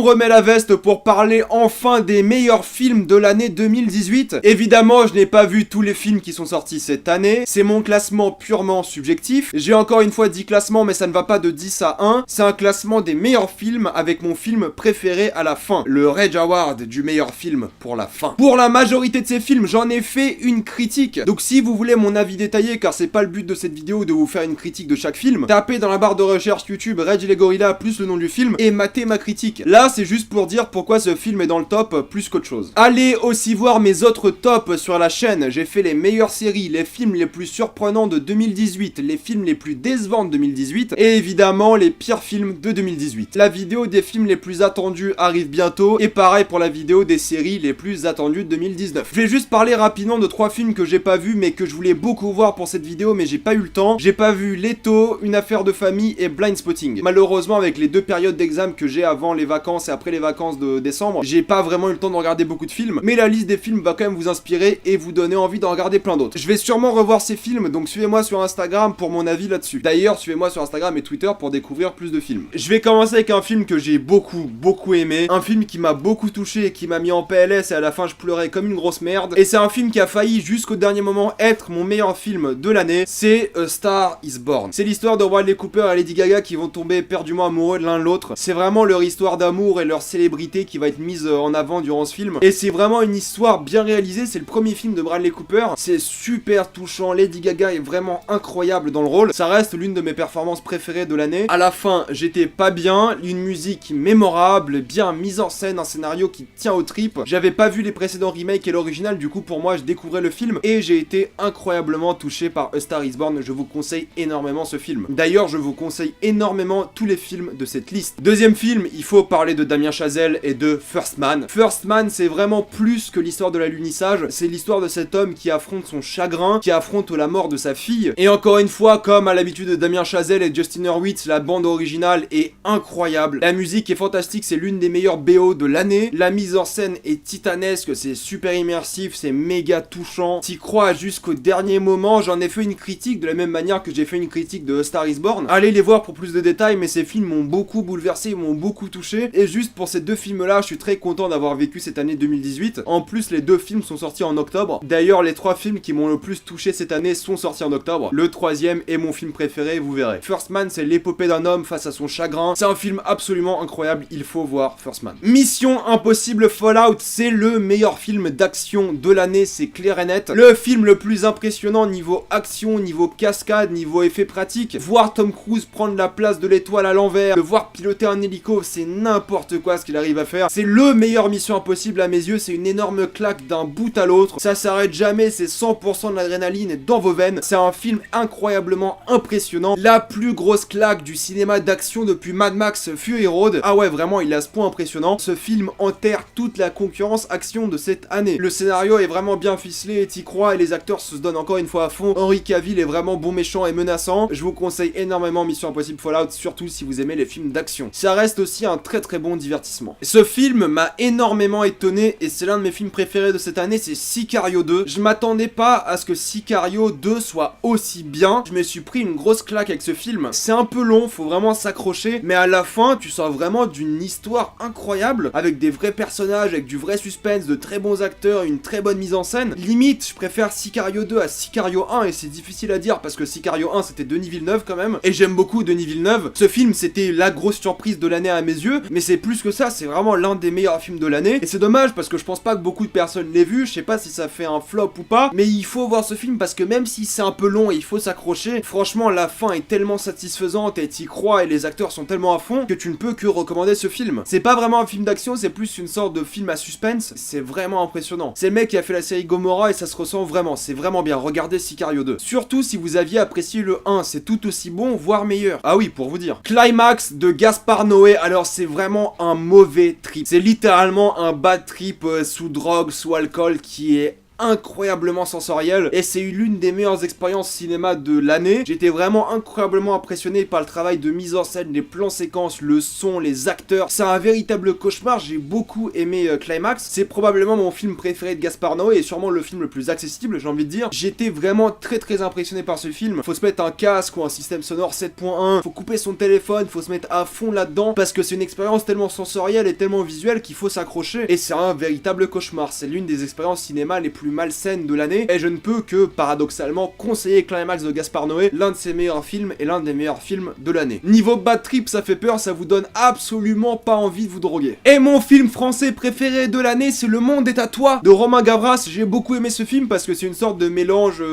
remets la veste pour parler enfin des meilleurs films de l'année 2018. Évidemment, je n'ai pas vu tous les films qui sont sortis cette année. C'est mon classement purement subjectif. J'ai encore une fois 10 classements, mais ça ne va pas de 10 à 1. C'est un classement des meilleurs films avec mon film préféré à la fin. Le Rage Award du meilleur film pour la fin. Pour la majorité de ces films, j'en ai fait une critique. Donc si vous voulez mon avis détaillé, car c'est pas le but de cette vidéo de vous faire une critique de chaque film, tapez dans la barre de recherche YouTube Rage les Gorillas plus le nom du film et matez ma critique. Là, c'est juste pour dire pourquoi ce film est dans le top plus qu'autre chose. Allez aussi voir mes autres tops sur la chaîne. J'ai fait les meilleures séries, les films les plus surprenants de 2018, les films les plus décevants de 2018 et évidemment les pires films de 2018. La vidéo des films les plus attendus arrive bientôt et pareil pour la vidéo des séries les plus attendues de 2019. Je vais juste parler rapidement de 3 films que j'ai pas vus mais que je voulais beaucoup voir pour cette vidéo mais j'ai pas eu le temps. J'ai pas vu Leto, Une affaire de famille et Blindspotting. Malheureusement avec les 2 périodes d'examen que j'ai avant les vacances et après les vacances de décembre, j'ai pas vraiment eu le temps de regarder beaucoup de films, mais la liste des films va quand même vous inspirer et vous donner envie d'en regarder plein d'autres. Je vais sûrement revoir ces films, donc suivez-moi sur Instagram pour mon avis là-dessus. D'ailleurs, suivez-moi sur Instagram et Twitter pour découvrir plus de films. Je vais commencer avec un film que j'ai beaucoup aimé, un film qui m'a beaucoup touché et qui m'a mis en PLS et à la fin je pleurais comme une grosse merde, et c'est un film qui a failli jusqu'au dernier moment être mon meilleur film de l'année, c'est A Star Is Born. C'est l'histoire de Bradley Cooper et Lady Gaga qui vont tomber éperdument amoureux de l'un de l'autre. C'est vraiment leur histoire d'amour et leur célébrité qui va être mise en avant durant ce film. Et c'est vraiment une histoire bien réalisée, c'est le premier film de Bradley Cooper. C'est super touchant, Lady Gaga est vraiment incroyable dans le rôle. Ça reste l'une de mes performances préférées de l'année. À la fin, j'étais pas bien, une musique mémorable, bien mise en scène, un scénario qui tient aux tripes. J'avais pas vu les précédents remakes et l'original, du coup pour moi je découvrais le film et j'ai été incroyablement touché par A Star Is Born. Je vous conseille énormément ce film. D'ailleurs, je vous conseille énormément tous les films de cette liste. Deuxième film, il faut parler de Damien Chazelle et de First Man. First Man, c'est vraiment plus que l'histoire de l'alunissage, c'est l'histoire de cet homme qui affronte son chagrin, qui affronte la mort de sa fille. Et encore une fois, comme à l'habitude de Damien Chazelle et Justin Hurwitz, la bande originale est incroyable. La musique est fantastique, c'est l'une des meilleures BO de l'année. La mise en scène est titanesque, c'est super immersif, c'est méga touchant. T'y crois jusqu'au dernier moment. J'en ai fait une critique de la même manière que j'ai fait une critique de A Star Is Born. Allez les voir pour plus de détails, mais ces films m'ont beaucoup bouleversé, ils m'ont beaucoup touché. Et juste pour ces 2 films-là, je suis très content d'avoir vécu cette année 2018. En plus, les 2 films sont sortis en octobre. D'ailleurs, les 3 films qui m'ont le plus touché cette année sont sortis en octobre. Le 3e est mon film préféré, vous verrez. First Man, c'est l'épopée d'un homme face à son chagrin. C'est un film absolument incroyable, il faut voir First Man. Mission Impossible Fallout, c'est le meilleur film d'action de l'année, c'est clair et net. Le film le plus impressionnant niveau action, niveau cascade, niveau effet pratique. Voir Tom Cruise prendre la place de l'étoile à l'envers, le voir piloter un hélico, c'est n'importe quoi ce qu'il arrive à faire. C'est le meilleur Mission Impossible à mes yeux, c'est une énorme claque d'un bout à l'autre. Ça s'arrête jamais, c'est 100% de l'adrénaline dans vos veines. C'est un film incroyablement impressionnant. La plus grosse claque du cinéma d'action depuis Mad Max Fury Road. Ah ouais, vraiment, il est à ce point impressionnant. Ce film enterre toute la concurrence action de cette année. Le scénario est vraiment bien ficelé et t'y crois et les acteurs se donnent encore une fois à fond. Henry Cavill est vraiment bon méchant et menaçant. Je vous conseille énormément Mission Impossible Fallout, surtout si vous aimez les films d'action. Ça reste aussi un très bon divertissement. Ce film m'a énormément étonné et c'est l'un de mes films préférés de cette année, c'est Sicario 2. Je m'attendais pas à ce que Sicario 2 soit aussi bien. Je me suis pris une grosse claque avec ce film. C'est un peu long, faut vraiment s'accrocher, mais à la fin, tu sors vraiment d'une histoire incroyable, avec des vrais personnages, avec du vrai suspense, de très bons acteurs, une très bonne mise en scène. Limite, je préfère Sicario 2 à Sicario 1 et c'est difficile à dire parce que Sicario 1 c'était Denis Villeneuve quand même, et j'aime beaucoup Denis Villeneuve. Ce film c'était la grosse surprise de l'année à mes yeux, mais c'est plus que ça, c'est vraiment l'un des meilleurs films de l'année, et c'est dommage parce que je pense pas que beaucoup de personnes l'aient vu, je sais pas si ça fait un flop ou pas, mais il faut voir ce film parce que même si c'est un peu long et il faut s'accrocher, franchement la fin est tellement satisfaisante et t'y crois et les acteurs sont tellement à fond que tu ne peux que recommander ce film. C'est pas vraiment un film d'action, c'est plus une sorte de film à suspense, c'est vraiment impressionnant. C'est le mec qui a fait la série Gomorrah et ça se ressent vraiment, c'est vraiment bien, regardez Sicario 2. Surtout si vous aviez apprécié le 1, c'est tout aussi bon, voire meilleur. Ah oui, pour vous dire. Climax de Gaspard Noé, alors c'est vraiment un mauvais trip. C'est littéralement un bad trip sous drogue, sous alcool qui est incroyablement sensorielle et c'est l'une des meilleures expériences cinéma de l'année. J'étais vraiment incroyablement impressionné par le travail de mise en scène, les plans séquences, le son, les acteurs. C'est un véritable cauchemar, j'ai beaucoup aimé Climax. C'est probablement mon film préféré de Gaspar Noé et sûrement le film le plus accessible, j'ai envie de dire. J'étais vraiment très impressionné par ce film. Faut se mettre un casque ou un système sonore 7.1, faut couper son téléphone, faut se mettre à fond là-dedans parce que c'est une expérience tellement sensorielle et tellement visuelle qu'il faut s'accrocher et c'est un véritable cauchemar. C'est l'une des expériences cinéma les plus malsaines de l'année et je ne peux que paradoxalement conseiller Climax de Gaspar Noé, l'un de ses meilleurs films et l'un des meilleurs films de l'année. Niveau bad trip, ça fait peur, ça vous donne absolument pas envie de vous droguer. Et mon film français préféré de l'année, c'est Le Monde est à toi de Romain Gavras. J'ai beaucoup aimé ce film parce que c'est une sorte de mélange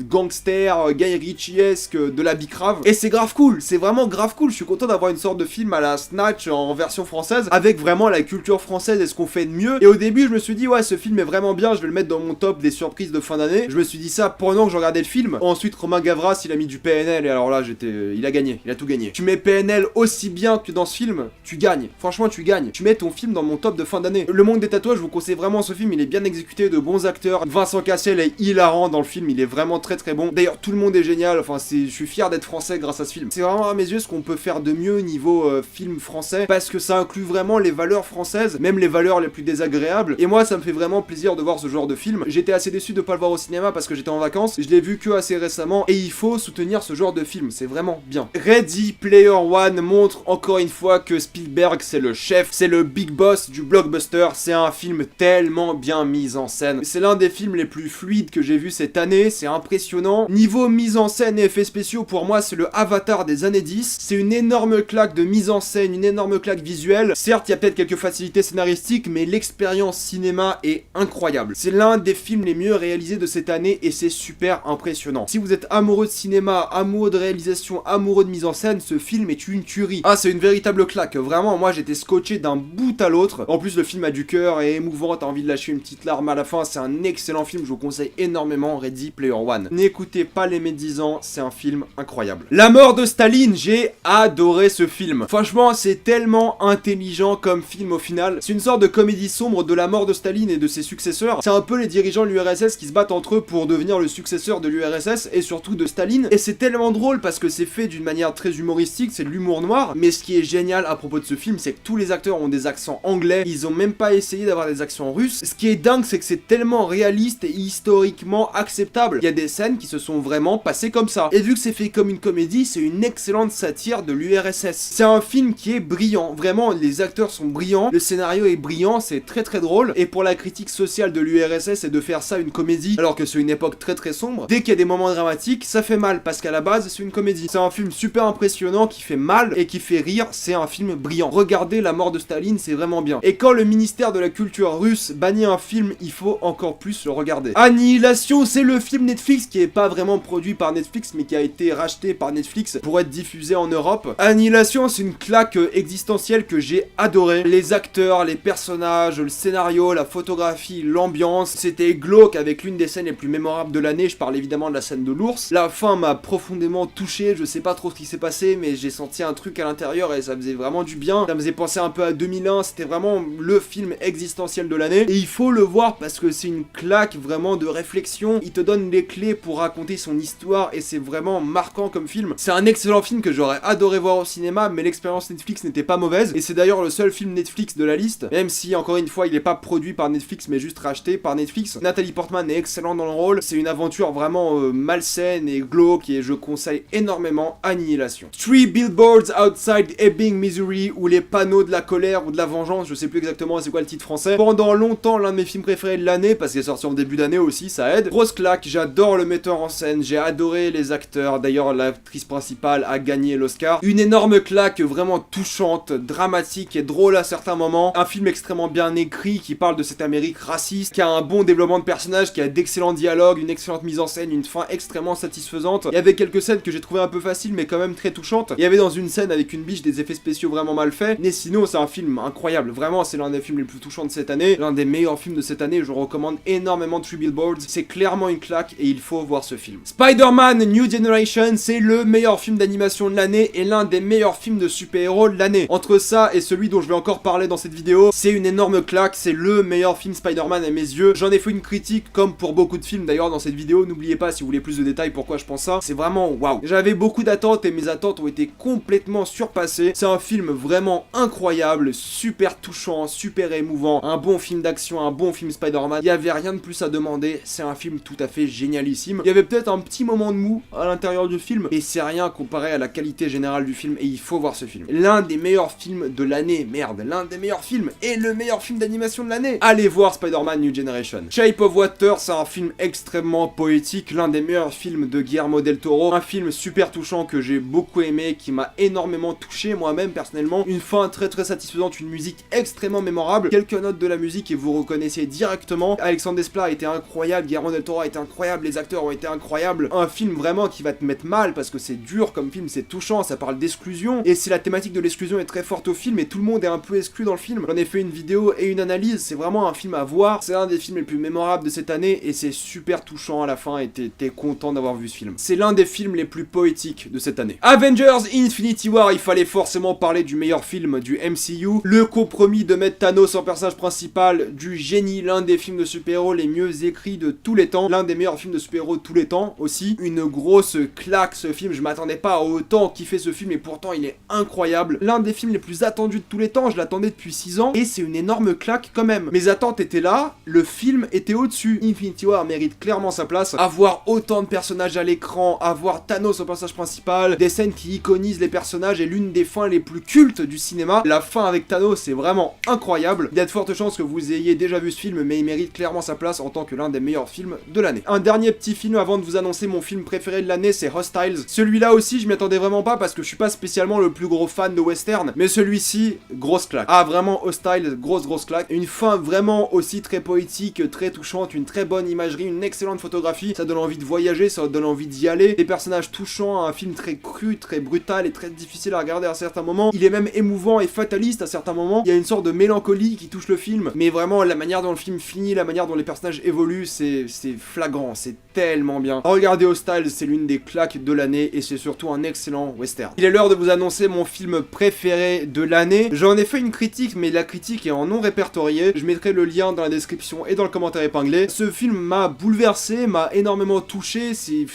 gangster, Guy Ritchie-esque de la bicrave et c'est grave cool, c'est vraiment grave cool. Je suis content d'avoir une sorte de film à la Snatch en version française avec vraiment la culture française et ce qu'on fait de mieux. Et au début, je me suis dit ouais, ce film est vraiment bien, je vais le mettre dans mon top des surprises de fin d'année. Je me suis dit ça pendant que je regardais le film. Ensuite, Romain Gavras, il a mis du PNL et alors là, il a gagné, il a tout gagné. Tu mets PNL aussi bien que dans ce film, tu gagnes. Franchement, tu gagnes. Tu mets ton film dans mon top de fin d'année. Le Monde des tatouages, je vous conseille vraiment ce film, il est bien exécuté, de bons acteurs. Vincent Cassel est hilarant dans le film, il est vraiment très bon. D'ailleurs, tout le monde est génial, enfin, je suis fier d'être français grâce à ce film. C'est vraiment à mes yeux ce qu'on peut faire de mieux niveau film français, parce que ça inclut vraiment les valeurs françaises, même les valeurs les plus désagréables. Et moi, ça me fait vraiment plaisir de voir ce genre de film. J'étais assez déçu de pas le voir au cinéma parce que j'étais en vacances, je l'ai vu que assez récemment, et il faut soutenir ce genre de film, c'est vraiment bien. Ready Player One montre encore une fois que Spielberg c'est le chef, c'est le big boss du blockbuster, c'est un film tellement bien mis en scène. C'est l'un des films les plus fluides que j'ai vu cette année, c'est impressionnant. Niveau mise en scène et effets spéciaux, pour moi c'est le Avatar des années 10, c'est une énorme claque de mise en scène, une énorme claque visuelle. Certes, il y a peut-être quelques facilités scénaristiques, mais l'expérience cinéma est incroyable. C'est l'un des films les mieux réalisés de cette année et c'est super impressionnant. Si vous êtes amoureux de cinéma, amoureux de réalisation, amoureux de mise en scène, ce film est une tuerie. Ah, c'est une véritable claque. Vraiment, moi j'étais scotché d'un bout à l'autre. En plus, le film a du cœur et émouvant, t'as envie de lâcher une petite larme à la fin. C'est un excellent film, je vous conseille énormément Ready Player One. N'écoutez pas les médisants, c'est un film incroyable. La mort de Staline, j'ai adoré ce film. Franchement, c'est tellement intelligent comme film au final. C'est une sorte de comédie sombre de la mort de Staline et de ses successeurs. C'est un peu les dirigeants de l'URSS qui se battent entre eux pour devenir le successeur de l'URSS et surtout de Staline. Et c'est tellement drôle parce que c'est fait d'une manière très humoristique, c'est de l'humour noir. Mais ce qui est génial à propos de ce film, c'est que tous les acteurs ont des accents anglais. Ils ont même pas essayé d'avoir des accents russes. Ce qui est dingue, c'est que c'est tellement réaliste et historiquement acceptable. Il y a des scènes qui se sont vraiment passées comme ça. Et vu que c'est fait comme une comédie, c'est une excellente satire de l'URSS. C'est un film qui est brillant. Vraiment, les acteurs sont brillants. Le scénario est brillant, c'est très drôle. Et pour la critique sociale de l'URSS et de faire ça une comédie, alors que c'est une époque très sombre, dès qu'il y a des moments dramatiques, ça fait mal parce qu'à la base, c'est une comédie. C'est un film super impressionnant qui fait mal et qui fait rire. C'est un film brillant. Regardez La mort de Staline, c'est vraiment bien. Et quand le ministère de la culture russe bannit un film, il faut encore plus le regarder. Annihilation, c'est le film Netflix qui est pas vraiment produit par Netflix mais qui a été racheté par Netflix pour être diffusé en Europe. Annihilation, c'est une claque existentielle que j'ai adoré. Les acteurs, les personnages, le scénario, la photographie, l'ambiance, c'était glauque avec l'une des scènes les plus mémorables de l'année. Je parle évidemment de la scène de l'ours. La fin m'a profondément touché, je sais pas trop ce qui s'est passé mais j'ai senti un truc à l'intérieur et ça faisait vraiment du bien. Ça me faisait penser un peu à 2001, c'était vraiment le film existentiel de l'année et il faut le voir parce que c'est une claque vraiment de réflexion. Il te donne les clés pour raconter son histoire et c'est vraiment marquant comme film. C'est un excellent film que j'aurais adoré voir au cinéma mais l'expérience Netflix n'était pas mauvaise et c'est d'ailleurs le seul film Netflix de la liste, même si encore une fois il est pas produit par Netflix mais juste racheté par Netflix. Nathalie Portman est excellente dans le rôle, c'est une aventure vraiment malsaine et glauque et je conseille énormément Annihilation. Three Billboards Outside Ebbing, Missouri, ou Les panneaux de la colère ou de la vengeance, je sais plus exactement c'est quoi le titre français. Pendant longtemps l'un de mes films préférés de l'année parce qu'il est sorti en début d'année aussi, ça aide. Grosse claque, j'adore le metteur en scène, j'ai adoré les acteurs, d'ailleurs l'actrice principale a gagné l'Oscar. Une énorme claque vraiment touchante, dramatique et drôle à certains moments. Un film extrêmement bien écrit qui parle de cette Amérique raciste, qui a un bon développement de personnages, qui a d'excellents dialogues, une excellente mise en scène, une fin extrêmement satisfaisante. Il y avait quelques scènes que j'ai trouvé un peu faciles mais quand même très touchantes. Il y avait dans une scène avec une biche des effets spéciaux vraiment mal faits, mais sinon c'est un film incroyable. Vraiment c'est l'un des films les plus touchants de cette année, l'un des meilleurs films de cette année. Je recommande énormément Three Billboards, c'est clairement une claque et il faut voir ce film. Spider-Man New Generation, c'est le meilleur film d'animation de l'année et l'un des meilleurs films de super-héros de l'année. Entre ça et celui dont je vais encore parler dans cette vidéo, c'est une énorme claque, c'est le meilleur film Spider-Man à mes yeux. J'en ai fait une critique, comme pour beaucoup de films d'ailleurs dans cette vidéo. N'oubliez pas, si vous voulez plus de détails pourquoi je pense ça, c'est vraiment waouh. J'avais beaucoup d'attentes et mes attentes ont été complètement surpassées. C'est un film vraiment incroyable, super touchant, super émouvant, un bon film d'action, un bon film Spider-Man. Il y avait rien de plus à demander, c'est un film tout à fait génialissime. Il y avait peut-être un petit moment de mou à l'intérieur du film, et c'est rien comparé à la qualité générale du film, et il faut voir ce film. L'un des meilleurs films de l'année, merde, l'un des meilleurs films, et le meilleur film d'animation de l'année. Allez voir Spider-Man New Generation. Shape of Water, c'est un film extrêmement poétique, l'un des meilleurs films de Guillermo del Toro, un film super touchant que j'ai beaucoup aimé, qui m'a énormément touché moi-même personnellement, une fin très satisfaisante, une musique extrêmement mémorable, quelques notes de la musique et vous reconnaissez directement. Alexandre Desplat a été incroyable, Guillermo del Toro a été incroyable, les acteurs ont été incroyables, un film vraiment qui va te mettre mal parce que c'est dur comme film, c'est touchant, ça parle d'exclusion et c'est la thématique de l'exclusion est très forte au film et tout le monde est un peu exclu dans le film. J'en ai fait une vidéo et une analyse, c'est vraiment un film à voir, c'est un des films les plus mémorables de cette année et c'est super touchant à la fin et t'es content d'avoir vu ce film. C'est l'un des films les plus poétiques de cette année. Avengers Infinity War, il fallait forcément parler du meilleur film du MCU, le compromis de mettre Thanos en personnage principal, du génie, l'un des films de super-héros les mieux écrits de tous les temps, l'un des meilleurs films de super-héros de tous les temps aussi, une grosse claque ce film, je m'attendais pas à autant kiffer ce film et pourtant il est incroyable, l'un des films les plus attendus de tous les temps, je l'attendais depuis 6 ans et c'est une énorme claque quand même. Mes attentes étaient là, le film était au-dessus. Infinity War mérite clairement sa place, avoir autant de personnages à l'écran, avoir Thanos au personnage principal, des scènes qui iconisent les personnages et l'une des fins les plus cultes du cinéma, la fin avec Thanos c'est vraiment incroyable, il y a de fortes chances que vous ayez déjà vu ce film mais il mérite clairement sa place en tant que l'un des meilleurs films de l'année. Un dernier petit film avant de vous annoncer mon film préféré de l'année, c'est Hostiles. Celui-là aussi je m'y attendais vraiment pas parce que je suis pas spécialement le plus gros fan de western, mais celui-ci, grosse claque. Ah vraiment Hostiles, grosse claque, une fin vraiment aussi très poétique, très touchante, une très bonne imagerie, une excellente photographie, ça donne envie de voyager, ça donne envie d'y aller, des personnages touchants, un film très cru, très brutal et très difficile à regarder à certains moments, il est même émouvant et fataliste à certains moments, il y a une sorte de mélancolie qui touche le film, mais vraiment la manière dont le film finit, la manière dont les personnages évoluent, c'est flagrant, c'est tellement bien. Regardez Hostiles, c'est l'une des claques de l'année et c'est surtout un excellent western. Il est l'heure de vous annoncer mon film préféré de l'année. J'en ai fait une critique, mais la critique est en non répertorié. Je mettrai le lien dans la description et dans le commentaire épinglé. Ce film m'a bouleversé, m'a énormément touché, c'est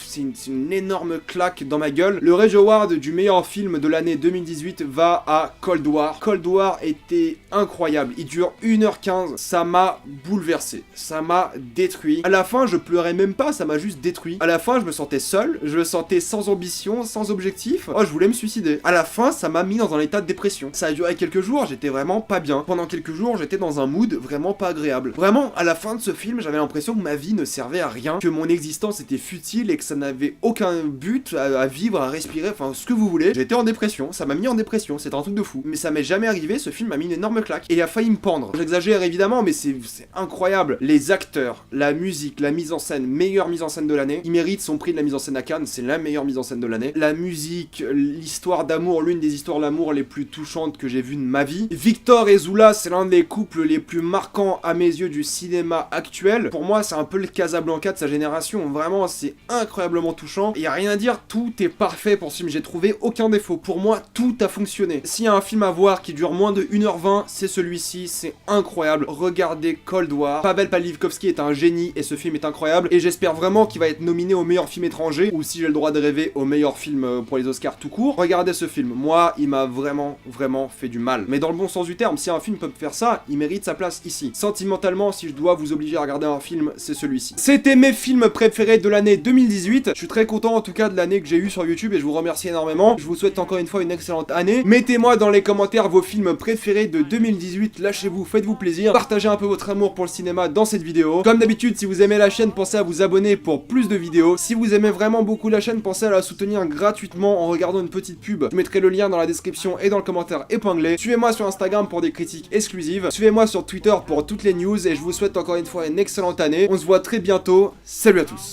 une énorme claque dans ma gueule. Le Rage Award du meilleur film de l'année 2018 va à Cold War. Cold War était incroyable, il dure 1h15, ça m'a bouleversé, ça m'a détruit. À la fin, je pleurais même pas, ça m'a juste détruit. À la fin, je me sentais seul, je me sentais sans ambition, sans objectif. Oh, je voulais me suicider. À la fin, ça m'a mis dans un état de dépression. Ça a duré quelques jours, j'étais vraiment pas bien. Pendant quelques jours, j'étais dans un mood vraiment pas agréable. Vraiment, à la fin de ce film, j'avais l'impression que ma vie ne servait à rien, que mon existence était futile et que ça n'avait aucun but à vivre, à respirer, enfin ce que vous voulez. J'étais en dépression, ça m'a mis en dépression, c'était un truc de fou. Mais ça m'est jamais arrivé, ce film m'a mis une énorme claque et il a failli me pendre. J'exagère évidemment, mais c'est incroyable. Les acteurs, la musique, la mise en scène, meilleure mise en scène de l'année. Il mérite son prix de la mise en scène à Cannes, c'est la meilleure mise en scène de l'année. La musique, l'histoire d'amour, l'une des histoires d'amour les plus touchantes que j'ai vues de ma vie. Victor et Zula, c'est l'un des couples les plus marquants à mes yeux du cinéma actuel. Pour moi, c'est un peu le Casablanca de sa génération. Vraiment, c'est incroyablement touchant. Il y a rien à dire, tout est parfait pour ce film. J'ai trouvé aucun défaut. Pour moi, tout a fonctionné. S'il y a un film à voir qui dure moins de 1h20, c'est celui-ci. C'est incroyable. Regardez Cold War. Pavel Pawlikowski est un génie et ce film est incroyable. Et j'espère vraiment qu'il va être nominé au meilleur film étranger ou si j'ai le droit de rêver au meilleur film pour les Oscars tout court. Regardez ce film. Moi, il m'a vraiment fait du mal. Mais dans le bon sens du terme, si un film peut me faire ça, il mérite sa place ici. Sentimentalement, si je dois vous obliger à regarder un film, c'est celui-ci. C'était mes films préférés de l'année 2018. Je suis très content en tout cas de l'année que j'ai eue sur YouTube et je vous remercie énormément. Je vous souhaite encore une fois une excellente année. Mettez-moi dans les commentaires vos films préférés de 2018. Lâchez-vous, faites-vous plaisir. Partagez un peu votre amour pour le cinéma dans cette vidéo. Comme d'habitude, si vous aimez la chaîne, pensez à vous abonner pour plus de vidéos. Si vous aimez vraiment beaucoup la chaîne, pensez à la soutenir gratuitement en regardant une petite pub. Je mettrai le lien dans la description et dans le commentaire épinglé. Suivez-moi sur Instagram pour des critiques exclusives. Suivez-moi sur Twitter pour toutes les news et je vous souhaite encore une fois une excellente année. On se voit très bientôt. Salut à tous.